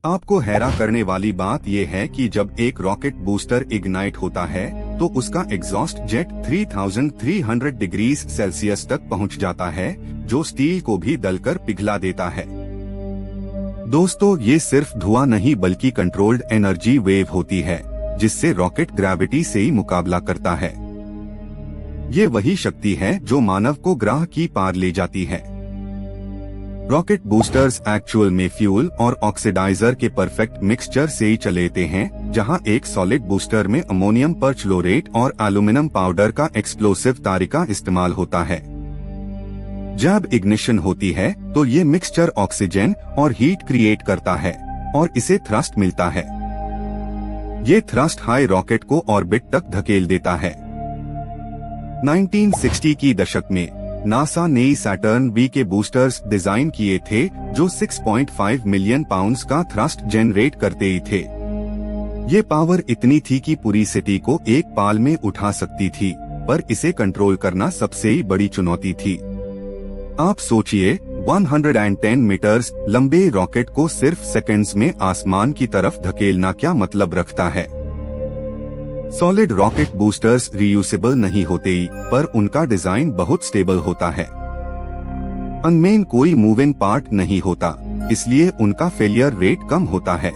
आपको हैरान करने वाली बात यह है कि जब एक रॉकेट बूस्टर इग्नाइट होता है तो उसका एग्जॉस्ट जेट 3300 डिग्री सेल्सियस तक पहुंच जाता है, जो स्टील को भी दलकर पिघला देता है। दोस्तों, ये सिर्फ धुआं नहीं बल्कि कंट्रोल्ड एनर्जी वेव होती है, जिससे रॉकेट ग्रेविटी से ही मुकाबला करता है। ये वही शक्ति है जो मानव को ग्रह की पार ले जाती है। रॉकेट बूस्टर्स एक्चुअल में फ्यूल और ऑक्सीडाइजर के परफेक्ट मिक्सचर से ही चलते हैं, जहां एक सॉलिड बूस्टर में अमोनियम परक्लोरेट और एल्यूमिनियम पाउडर का एक्सप्लोसिव तारिका इस्तेमाल होता है। जब इग्निशन होती है तो ये मिक्सचर ऑक्सीजन और हीट क्रिएट करता है और इसे थ्रस्ट मिलता है। ये थ्रस्ट हाई रॉकेट को ऑर्बिट तक धकेल देता है। 1960 की दशक में नासा ने सैटर्न बी के बूस्टर्स डिजाइन किए थे, जो 6.5 मिलियन पाउंड्स का थ्रस्ट जनरेट करते ही थे। ये पावर इतनी थी कि पूरी सिटी को एक पाल में उठा सकती थी, पर इसे कंट्रोल करना सबसे ही बड़ी चुनौती थी। आप सोचिए, 110 मीटर्स लंबे रॉकेट को सिर्फ सेकंड्स में आसमान की तरफ धकेलना क्या मतलब रखता है। सॉलिड रॉकेट बूस्टर्स रीयूसेबल नहीं होते, पर उनका डिजाइन बहुत स्टेबल होता है। उनमें कोई मूविंग पार्ट नहीं होता, इसलिए उनका फेलियर रेट कम होता है।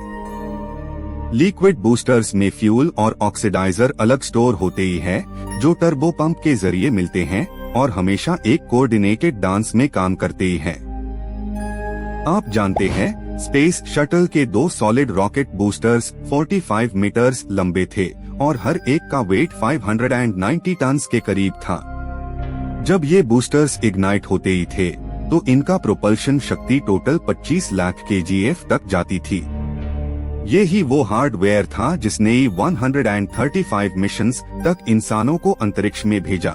लिक्विड बूस्टर्स में फ्यूल और ऑक्सीडाइजर अलग स्टोर होते ही है, जो टर्बो पंप के जरिए मिलते हैं और हमेशा एक कोऑर्डिनेटेड डांस में काम करते ही हैं। आप जानते हैं, स्पेस शटल के 2 सॉलिड रॉकेट बूस्टर्स 45 मीटर्स लंबे थे और हर एक का वेट 590 टन के करीब था। जब ये बूस्टर्स इग्नाइट होते ही थे तो इनका प्रोपल्शन शक्ति टोटल 25 लाख kgf तक जाती थी। ये ही वो हार्डवेयर था जिसने 135 मिशंस तक इंसानों को अंतरिक्ष में भेजा।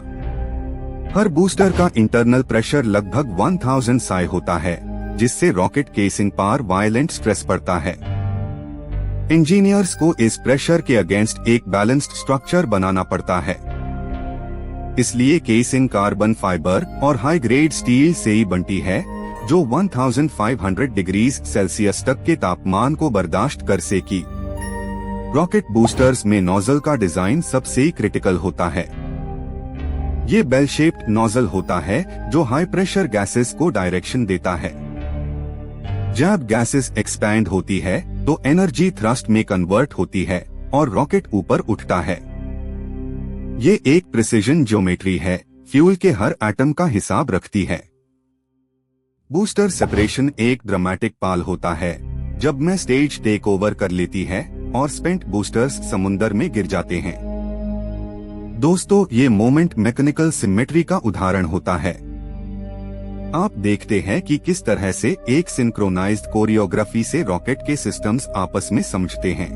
हर बूस्टर का इंटरनल प्रेशर लगभग 1000 psi होता है, जिससे रॉकेट केसिंग पर वायलेंट स्ट्रेस पड़ता है। इंजीनियर्स को इस प्रेशर के अगेंस्ट एक बैलेंस्ड स्ट्रक्चर बनाना पड़ता है। इसलिए केसिंग कार्बन फाइबर और हाई ग्रेड स्टील से ही बनती है, जो 1500 डिग्री सेल्सियस तक के तापमान को बर्दाश्त कर सके। रॉकेट बूस्टर्स में नोजल का डिजाइन सबसे क्रिटिकल होता है। ये बेल शेप्ड नोजल होता है जो हाई प्रेशर गैसेस को डायरेक्शन देता है। जब गैसेस एक्सपैंड होती है तो एनर्जी थ्रस्ट में कन्वर्ट होती है और रॉकेट ऊपर उठता है। ये एक प्रिसिजन ज्योमेट्री है, फ्यूल के हर एटम का हिसाब रखती है। बूस्टर सेपरेशन एक ड्रामेटिक पाल होता है, जब मैं स्टेज टेक ओवर कर लेती है और स्पेंट बूस्टर्स समुंदर में गिर जाते हैं। दोस्तों, ये मोमेंट मैकेनिकल सिमेट्री का उदाहरण होता है। आप देखते हैं कि किस तरह से एक सिंक्रोनाइज्ड कोरियोग्राफी से रॉकेट के सिस्टम्स आपस में समझते हैं।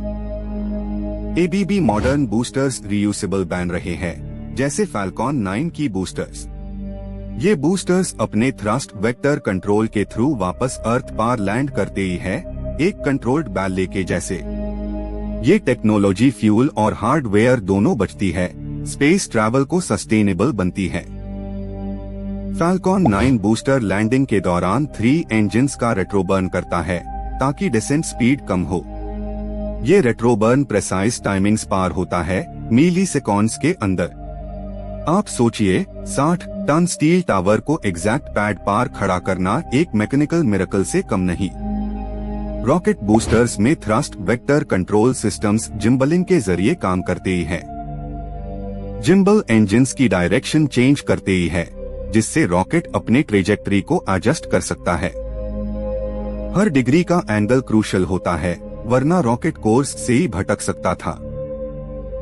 एबीबी मॉडर्न बूस्टर्स रीयूसेबल बन रहे हैं, जैसे फैल्कॉन 9 की बूस्टर्स। ये बूस्टर्स अपने थ्रस्ट वेक्टर कंट्रोल के थ्रू वापस अर्थ पार लैंड करते ही है, एक कंट्रोल्ड बैले के जैसे। ये टेक्नोलॉजी फ्यूल और हार्डवेयर दोनों बचती है, स्पेस ट्रैवल को सस्टेनेबल बनती है। फैल्कॉन 9 बूस्टर लैंडिंग के दौरान 3 इंजन्स का रेट्रोबर्न करता है, ताकि डिसेंट स्पीड कम हो। ये रेट्रोबर्न प्रेसाइज टाइमिंग्स पार होता है, मिली सेकंड्स के अंदर। आप सोचिए, 60 टन स्टील टावर को एग्जैक्ट पैड पार खड़ा करना एक मैकेनिकल मिरेकल से कम नहीं। रॉकेट बूस्टर्स में थ्रस्ट वेक्टर कंट्रोल सिस्टम्स जिम्बलिंग के जरिए काम करते ही है। जिम्बल इंजन्स की डायरेक्शन चेंज करते ही है, जिससे रॉकेट अपने ट्रेजेक्टरी को एडजस्ट कर सकता है। हर डिग्री का एंगल क्रूशल होता है, वरना रॉकेट कोर्स से ही भटक सकता था।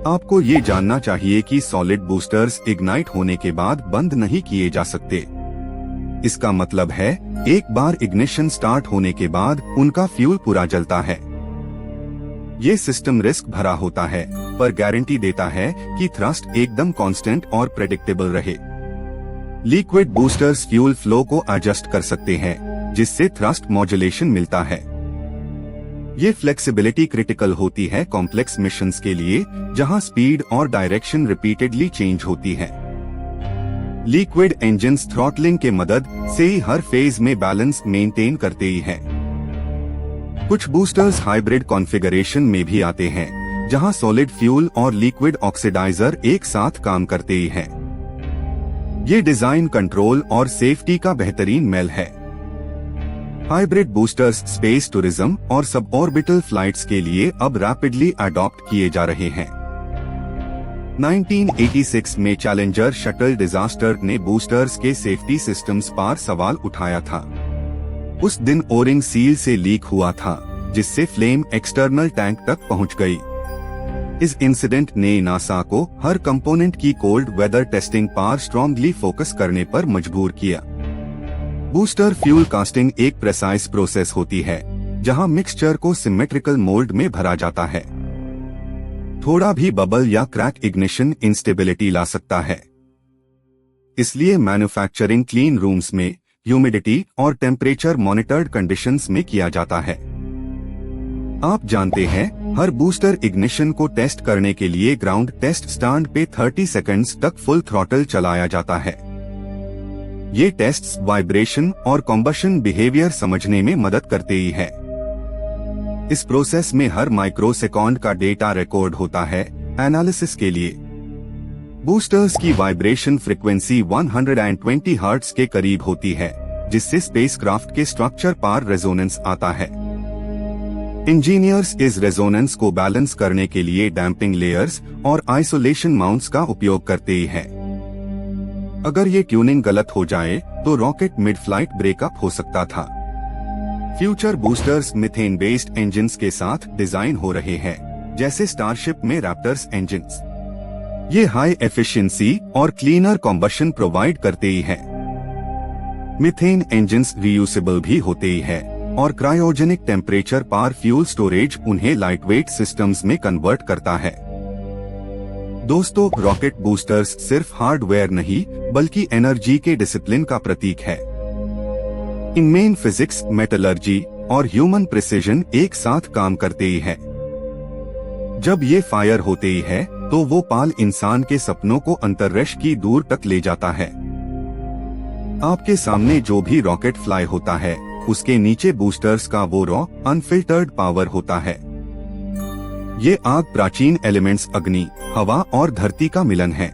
आपको ये जानना चाहिए कि सॉलिड बूस्टर्स इग्नाइट होने के बाद बंद नहीं किए जा सकते। इसका मतलब है, एक बार इग्निशन स्टार्ट होने के बाद उनका फ्यूल पूरा जलता है। ये सिस्टम रिस्क भरा होता है, पर गारंटी देता है कि थ्रस्ट एकदम कांस्टेंट और प्रेडिक्टेबल रहे। लिक्विड बूस्टर्स फ्यूल फ्लो को एडजस्ट कर सकते हैं, जिससे थ्रस्ट मॉड्यूलेशन मिलता है। ये फ्लेक्सिबिलिटी क्रिटिकल होती है कॉम्प्लेक्स मिशंस के लिए, जहां स्पीड और डायरेक्शन रिपीटेडली चेंज होती है। लिक्विड इंजन्स थ्रॉटलिंग के मदद से ही हर फेज में बैलेंस मेंटेन करते ही है। कुछ बूस्टर्स हाइब्रिड कॉन्फ़िगरेशन में भी आते हैं, जहां सॉलिड फ्यूल और लिक्विड ऑक्सीडाइजर एक साथ काम करते ही हैं। ये डिजाइन कंट्रोल और सेफ्टी का बेहतरीन मेल है। हाइब्रिड बूस्टर्स स्पेस टूरिज्म और सबऑर्बिटल फ्लाइट्स के लिए अब रैपिडली अडॉप्ट किए जा रहे हैं। 1986 में चैलेंजर शटल डिजास्टर ने बूस्टर्स के सेफ्टी सिस्टम्स पर सवाल उठाया था। उस दिन ओरिंग सील से लीक हुआ था, जिससे फ्लेम एक्सटर्नल टैंक तक पहुंच गई। इस इंसिडेंट ने नासा को हर कंपोनेंट की कोल्ड वेदर टेस्टिंग पर स्ट्रांगली फोकस करने पर मजबूर किया। बूस्टर फ्यूल कास्टिंग एक प्रेसाइज प्रोसेस होती है, जहां मिक्सचर को सिमेट्रिकल मोल्ड में भरा जाता है। थोड़ा भी बबल या क्रैक इग्निशन इंस्टेबिलिटी ला सकता है। इसलिए मैन्युफैक्चरिंग क्लीन रूम्स में ह्यूमिडिटी और टेम्परेचर मॉनिटर्ड कंडीशंस में किया जाता है। आप जानते हैं, हर बूस्टर इग्निशन को टेस्ट करने के लिए ग्राउंड टेस्ट स्टैंड पे 30 सेकंड्स तक फुल थ्रॉटल चलाया जाता है। ये टेस्ट्स वाइब्रेशन और कॉम्बशन बिहेवियर समझने में मदद करते ही है। इस प्रोसेस में हर माइक्रोसेकंड का डेटा रिकॉर्ड होता है एनालिसिस के लिए। बूस्टर्स की वाइब्रेशन फ्रीक्वेंसी 120 हर्ट्ज के करीब होती है, जिससे स्पेसक्राफ्ट के स्ट्रक्चर पर रेजोनेंस आता है। इंजीनियर्स इस रेजोनेंस को बैलेंस करने के लिए डैम्पिंग लेयर्स और आइसोलेशन माउंट्स का उपयोग करते ही हैं। अगर ये ट्यूनिंग गलत हो जाए तो रॉकेट मिड फ्लाइट ब्रेकअप हो सकता था। Future boosters methane based engines के साथ डिजाइन हो रहे हैं, जैसे स्टारशिप में रैप्टर्स इंजन्स। ये हाई एफिशिएंसी और क्लीनर कॉम्बशन प्रोवाइड करते ही हैं। मीथेन इंजन्स रीयूसेबल भी होते ही हैं और क्रायोजेनिक टेम्परेचर पर फ्यूल स्टोरेज उन्हें लाइटवेट सिस्टम्स में कन्वर्ट करता है। दोस्तों, रॉकेट बूस्टर्स सिर्फ हार्डवेयर नहीं बल्कि एनर्जी के डिसिप्लिन का प्रतीक है। इनमें फिजिक्स, मेटलर्जी और ह्यूमन प्रिसिजन एक साथ काम करते ही है। जब ये फायर होते ही है तो वो पाल इंसान के सपनों को अंतरिक्ष की दूर तक ले जाता है। आपके सामने जो भी रॉकेट फ्लाई होता है, उसके नीचे बूस्टर्स का वो रॉ अनफिल्टर्ड पावर होता है। ये आग प्राचीन एलिमेंट्स अग्नि, हवा और धरती का मिलन है।